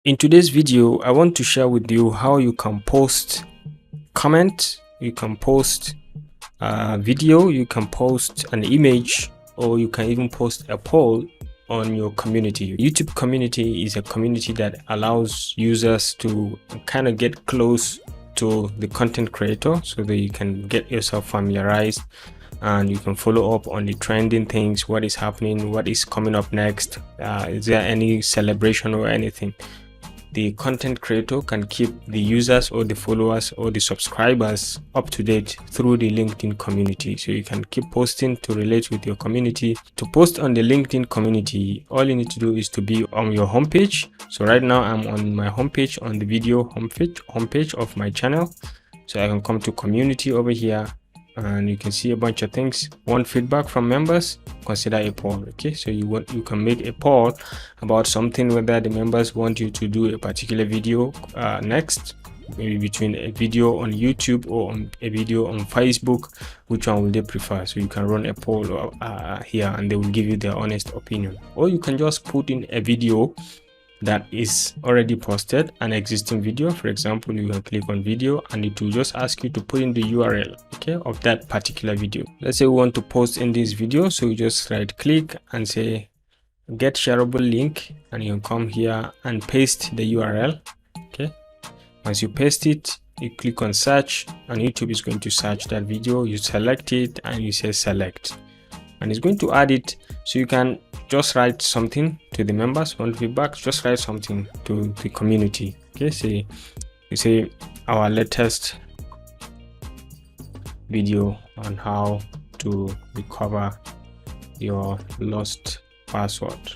In today's video, I want to share with you how you can post comment, you can post a video, you can post an image, or you can even post a poll on your community. YouTube community is a community that allows users to kind of get close to the content creator so that you can get yourself familiarized and you can follow up on the trending things, what is happening, what is coming up next, is there any celebration or anything. The content creator can keep the users or the followers or the subscribers up to date through the LinkedIn community. So you can keep posting to relate with your community. To post on the LinkedIn community, all you need to do is to be on your homepage. So right now I'm on my homepage, on the video homepage of my channel. So I can come to community over here and you can see a bunch of things. Want feedback from members? Consider a poll. Okay, so you can make a poll about something, whether the members want you to do a particular video next, maybe between a video on YouTube or on a video on Facebook, which one will they prefer. So you can run a poll here and they will give you their honest opinion. Or you can just put in a video that is already posted, an existing video. For example, you can click on video and it will just ask you to put in the URL, okay, of that particular video. Let's say we want to post in this video, so you just right click and say get shareable link, and you can come here and paste the URL. Okay, once you paste it, you click on search and YouTube is going to search that video. You select it and you say select, and it's going to add it. So you can just write something to the members, want feedback, just write something to the community. Okay, you say our latest video on how to recover your lost password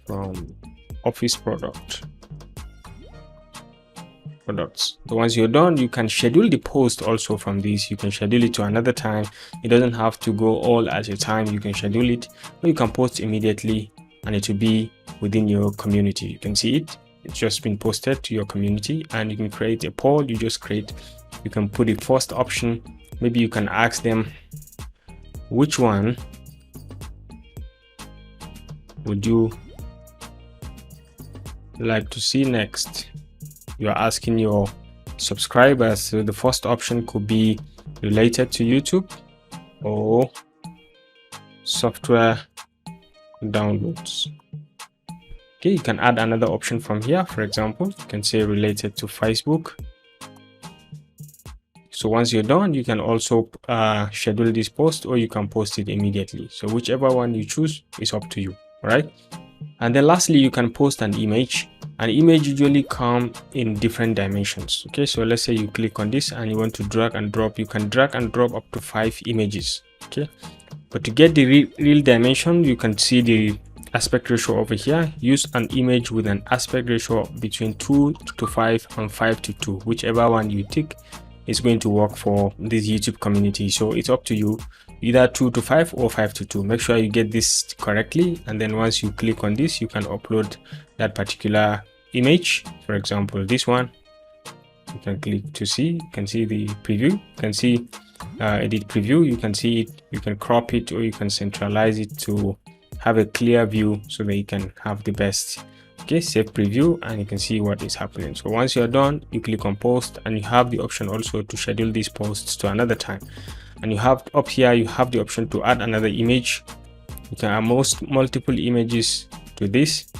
from office products. So once you're done, you can schedule the post also from this. You can schedule it to another time. It doesn't have to go all at a time. You can schedule it, or you can post immediately and it will be within your community. You can see it's just been posted to your community, and you can create a poll. You can put the first option. Maybe you can ask them, which one would you like to see next? You're asking your subscribers. So the first option could be related to YouTube or software downloads. Okay, you can add another option from here. For example, you can say related to Facebook. So once you're done, you can also schedule this post, or you can post it immediately. So whichever one you choose is up to you. All right. And then lastly, you can post an image. An image usually come in different dimensions. Okay, so let's say you click on this and you want to drag and drop. You can drag and drop up to 5 images. Okay, but to get the real dimension, you can see the aspect ratio over here. Use an image with an aspect ratio between 2:5 and 5:2. Whichever one you tick is going to work for this YouTube community. So it's up to you, either 2:5 or 5:2. Make sure you get this correctly, and then once you click on this, you can upload that particular image. For example, this one, you can click to see. You can see the preview. You can see edit preview. You can see it. You can crop it, or you can centralize it to have a clear view so that you can have the best. Okay, save preview, and you can see what is happening. So once you're done, you click on post, and you have the option also to schedule these posts to another time. And you have up here, you have the option to add another image. You can add multiple images to this.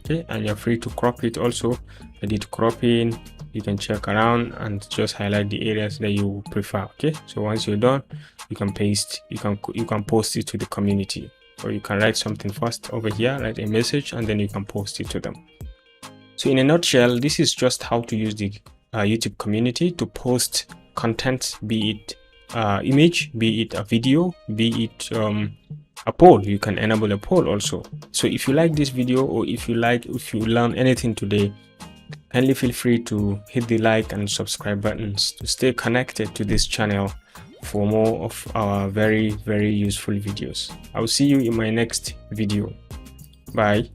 Okay, and you're free to crop it also. Edit cropping. You can check around and just highlight the areas that you prefer. Okay, so once you're done, you can paste. You can post it to the community, or you can write something first over here, write a message, and then you can post it to them. So in a nutshell, this is just how to use the YouTube community to post content, be it image, be it a video, be it a poll. You can enable a poll also. So if you like this video, or if you learn anything today, kindly feel free to hit the like and subscribe buttons to stay connected to this channel for more of our very, very useful videos. I will see you in my next video. Bye.